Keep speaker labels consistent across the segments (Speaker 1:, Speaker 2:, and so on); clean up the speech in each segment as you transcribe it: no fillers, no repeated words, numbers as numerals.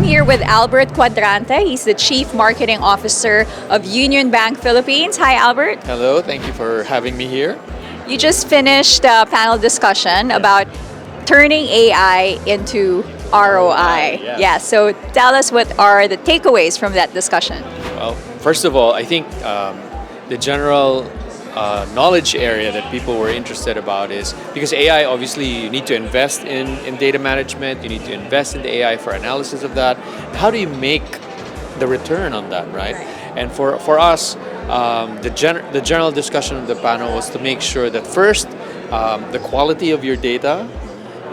Speaker 1: here with Albert Cuadrante. He's the Chief Marketing Officer of Unionbank Philippines. Hi, Albert.
Speaker 2: Hello, thank you for having me here.
Speaker 1: You just finished a panel discussion about turning AI into ROI.
Speaker 2: Yes.
Speaker 1: Yeah, so tell us what are the takeaways from that discussion.
Speaker 2: Well, first of all, I think the general knowledge area that people were interested about is because AI, obviously, you need to invest in data management, you need to invest in the AI for analysis of that. How do you make the return on that, right? And for us, the general discussion of the panel was to make sure that first, the quality of your data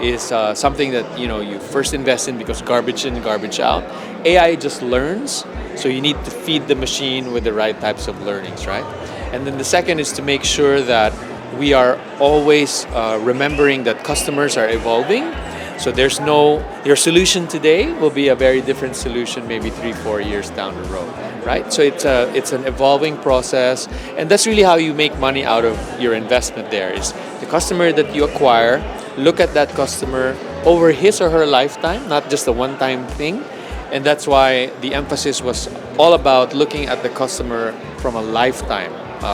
Speaker 2: is something that you first invest in because garbage in, garbage out. AI just learns, so you need to feed the machine with the right types of learnings, right? And then the second is to make sure that we are always remembering that customers are evolving. So your solution today will be a very different solution maybe 3-4 years down the road, right? So it's an evolving process, and that's really how you make money out of your investment there is the customer that you acquire. Look at that customer over his or her lifetime, not just a one-time thing. And that's why the emphasis was all about looking at the customer from a lifetime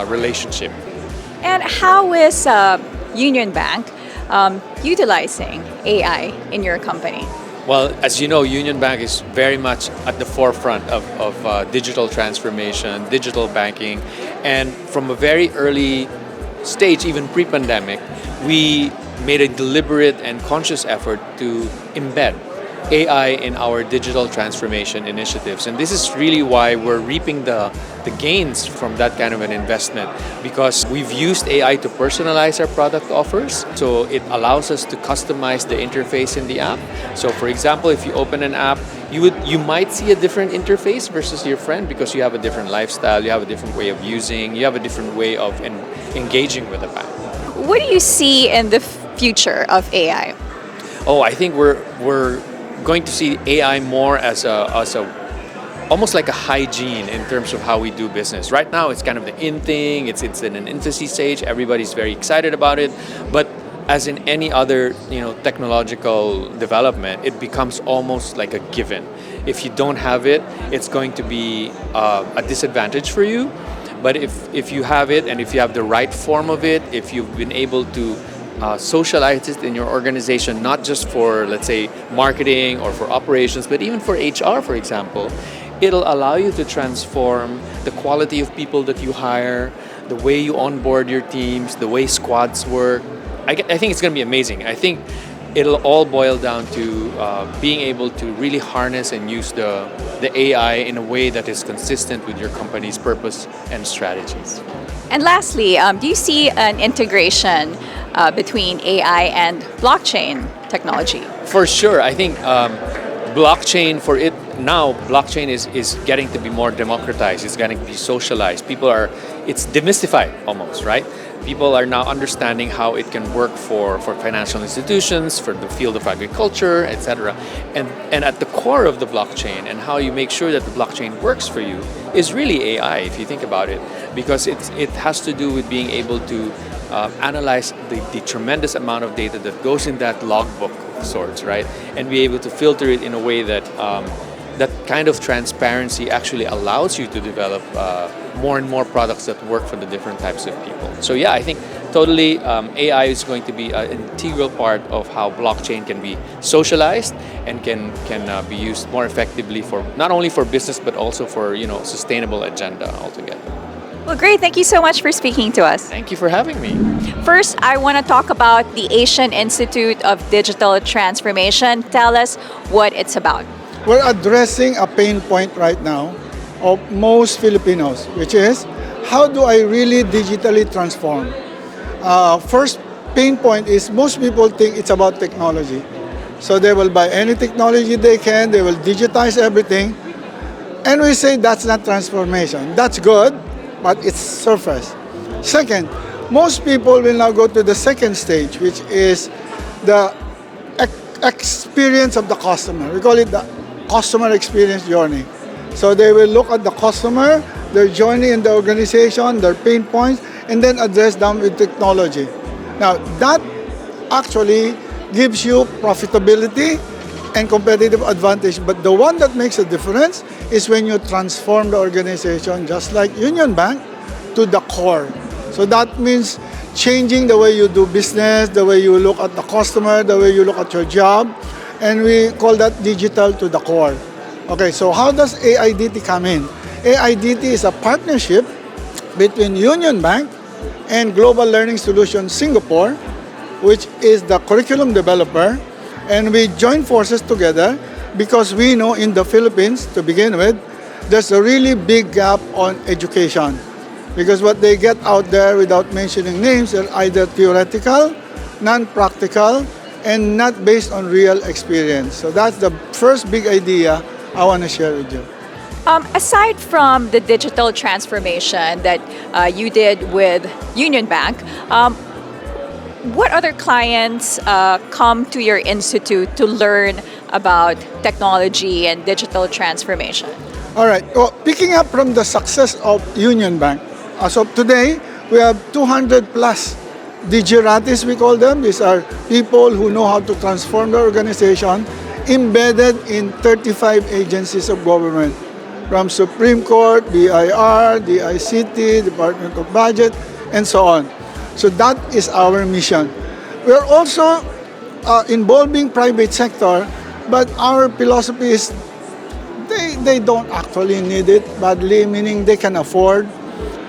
Speaker 2: relationship.
Speaker 1: And how is Unionbank utilizing AI in your company?
Speaker 2: Well, as you know, Unionbank is very much at the forefront of digital transformation, digital banking, and from a very early stage, even pre-pandemic, we made a deliberate and conscious effort to embed AI in our digital transformation initiatives. And this is really why we're reaping the gains from that kind of an investment, because we've used AI to personalize our product offers. So it allows us to customize the interface in the app. So for example, if you open an app, you might see a different interface versus your friend because you have a different lifestyle, you have a different way of using, you have a different way of engaging with the bank.
Speaker 1: What do you see in the future of AI?
Speaker 2: Oh, I think we're going to see AI more as a almost like a hygiene in terms of how we do business. Right now, it's kind of the in thing. It's in an infancy stage. Everybody's very excited about it, but as in any other technological development, it becomes almost like a given. If you don't have it, it's going to be a disadvantage for you. But if you have it, and if you have the right form of it, if you've been able to socialize it in your organization, not just for, let's say, marketing or for operations, but even for HR, for example, it'll allow you to transform the quality of people that you hire, the way you onboard your teams, the way squads work. I think it's going to be amazing. I think it'll all boil down to being able to really harness and use the AI in a way that is consistent with your company's purpose and strategies.
Speaker 1: And lastly, do you see an integration between AI and blockchain technology?
Speaker 2: For sure. I think blockchain blockchain is getting to be more democratized. It's getting to be socialized. It's demystified almost, right? People are now understanding how it can work for financial institutions, for the field of agriculture, etc. And at the core of the blockchain and how you make sure that the blockchain works for you is really AI, if you think about it, because it has to do with being able to analyze the tremendous amount of data that goes in that logbook of sorts, right? And be able to filter it in a way that that kind of transparency actually allows you to develop more and more products that work for the different types of people. So yeah, I think totally AI is going to be an integral part of how blockchain can be socialized and can be used more effectively for not only for business but also for sustainable agenda altogether.
Speaker 1: Well, great. Thank you so much for speaking to us.
Speaker 2: Thank you for having me.
Speaker 1: First, I want to talk about the Asian Institute of Digital Transformation. Tell us what it's about.
Speaker 3: We're addressing a pain point right now of most Filipinos, which is how do I really digitally transform? First pain point is most people think it's about technology. So they will buy any technology they can, they will digitize everything. And we say that's not transformation. That's good, but it's surface. Second, most people will now go to the second stage, which is the experience of the customer. We call it the customer experience journey. So they will look at the customer, their journey in the organization, their pain points, and then address them with technology. Now, that actually gives you profitability, and competitive advantage. But the one that makes a difference is when you transform the organization, just like Union Bank, to the core. So that means changing the way you do business, the way you look at the customer, the way you look at your job, and we call that digital to the core. Okay, so how does AIDT come in? AIDT is a partnership between Union Bank and Global Learning Solutions Singapore, which is the curriculum developer, and we join forces together because we know in the Philippines, to begin with, there's a really big gap on education. Because what they get out there, without mentioning names, are either theoretical, non-practical, and not based on real experience. So that's the first big idea I want to share with you.
Speaker 1: Aside from the digital transformation that you did with Union Bank, what other clients come to your institute to learn about technology and digital transformation?
Speaker 3: All right. Well, picking up from the success of Union Bank, as of today, we have 200 plus digiratis, we call them. These are people who know how to transform the organization, embedded in 35 agencies of government, from Supreme Court, BIR, DICT, Department of Budget, and so on. So that is our mission. We are also involving private sector, but our philosophy is they don't actually need it badly, meaning they can afford.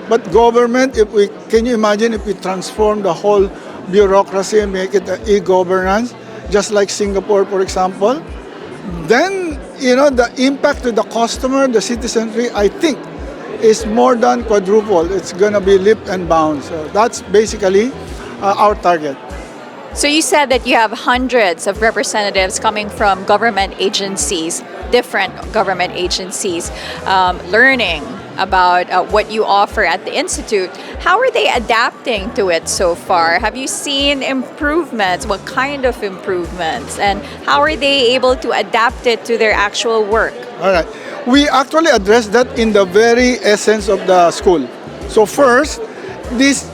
Speaker 3: But government, can you imagine if we transform the whole bureaucracy and make it an e-governance, just like Singapore, for example, then the impact to the customer, the citizenry, I think, is more than quadruple. It's going to be leap and bounds. So that's basically our target.
Speaker 1: So you said that you have hundreds of representatives coming from government agencies, different government agencies, learning about what you offer at the Institute. How are they adapting to it so far? Have you seen improvements? What kind of improvements? And how are they able to adapt it to their actual work?
Speaker 3: All right. We actually address that in the very essence of the school. So first,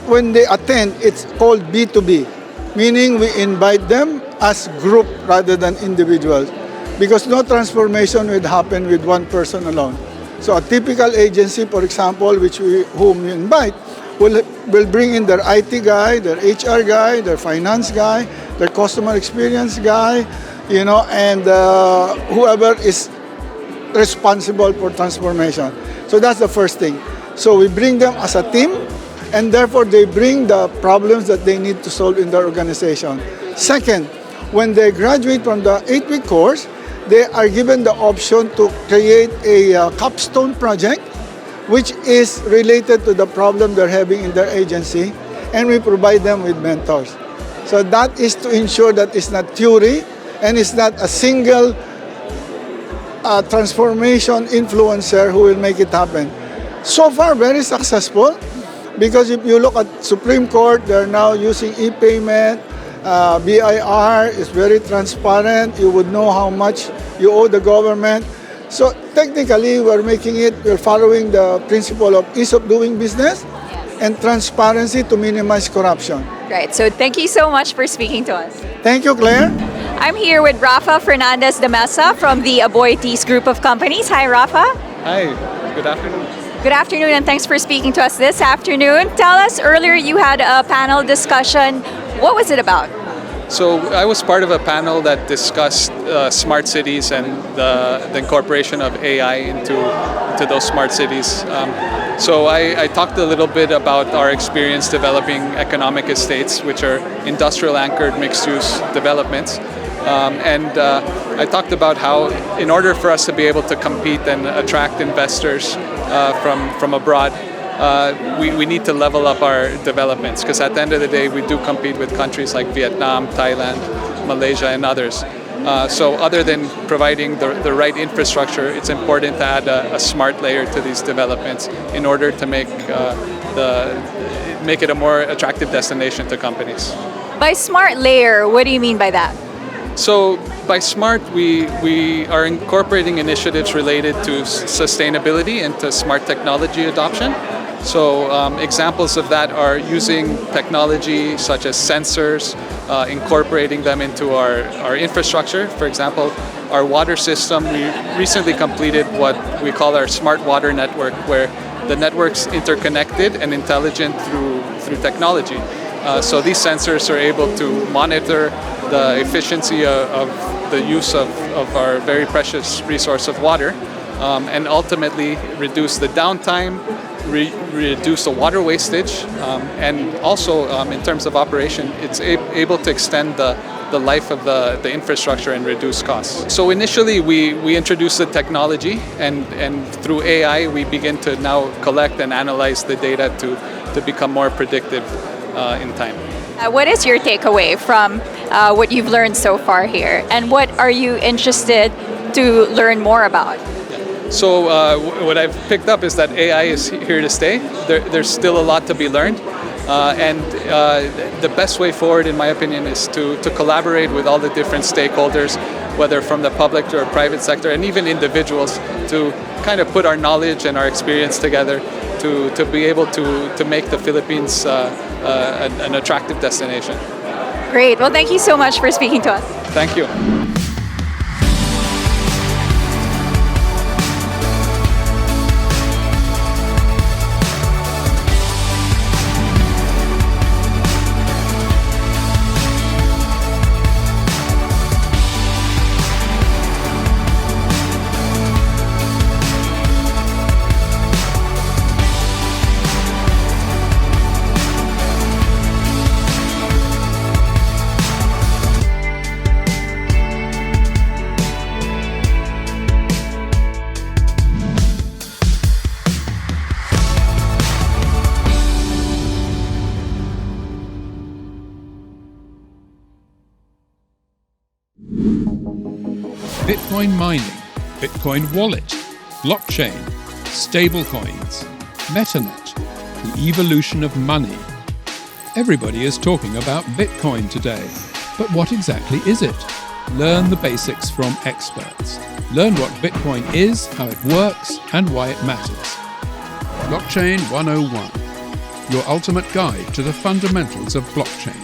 Speaker 3: when they attend, it's called B2B, meaning we invite them as group rather than individuals, because no transformation would happen with one person alone. So a typical agency, for example, whom we invite, will bring in their IT guy, their HR guy, their finance guy, their customer experience guy, and whoever is responsible for transformation. So that's the first thing. So we bring them as a team, and therefore they bring the problems that they need to solve in their organization. Second, when they graduate from the 8-week course, they are given the option to create a capstone project which is related to the problem they're having in their agency, and we provide them with mentors. So that is to ensure that it's not theory and it's not a single transformation influencer who will make it happen. So far, very successful, because if you look at Supreme Court, they're now using e-payment. BIR is very transparent. You would know how much you owe the government. So technically, we're following the principle of ease of doing business and transparency to minimize corruption.
Speaker 1: Right. So thank you so much for speaking to us.
Speaker 3: Thank you, Claire.
Speaker 1: I'm here with Rafa Fernandez de Mesa from the Aboitiz Group of Companies. Hi, Rafa.
Speaker 4: Hi. Good afternoon.
Speaker 1: Good afternoon, and thanks for speaking to us this afternoon. Tell us, earlier you had a panel discussion. What was it about?
Speaker 4: So I was part of a panel that discussed smart cities and the incorporation of AI into those smart cities. So I talked a little bit about our experience developing economic estates, which are industrial anchored mixed-use developments. I talked about how, in order for us to be able to compete and attract investors from abroad, we need to level up our developments, because at the end of the day, we do compete with countries like Vietnam, Thailand, Malaysia, and others. So other than providing the right infrastructure, it's important to add a smart layer to these developments in order to make it a more attractive destination to companies.
Speaker 1: By smart layer, what do you mean by that?
Speaker 4: So by smart, we are incorporating initiatives related to sustainability and to smart technology adoption. So examples of that are using technology such as sensors, incorporating them into our infrastructure. For example, our water system. We recently completed what we call our smart water network, where the network's interconnected and intelligent through technology. So these sensors are able to monitor the efficiency of the use of our very precious resource of water, and ultimately reduce the downtime, reduce the water wastage, and also in terms of operation, it's able to extend the life of the infrastructure and reduce costs. So initially we introduced the technology, and through AI we begin to now collect and analyze the data to become more predictive in time.
Speaker 1: What is your takeaway from what you've learned so far here, and what are you interested to learn more about?
Speaker 4: So what I've picked up is that AI is here to stay. There's still a lot to be learned, and the best way forward, in my opinion, is to collaborate with all the different stakeholders, whether from the public or private sector, and even individuals, to kind of put our knowledge and our experience together to be able to make the Philippines an attractive destination.
Speaker 1: Great. Well, thank you so much for speaking to us.
Speaker 4: Thank you.
Speaker 5: Bitcoin mining, Bitcoin wallet, blockchain, stablecoins, MetaNet, the evolution of money. Everybody is talking about Bitcoin today, but what exactly is it? Learn the basics from experts. Learn what Bitcoin is, how it works, and why it matters. Blockchain 101, your ultimate guide to the fundamentals of blockchain.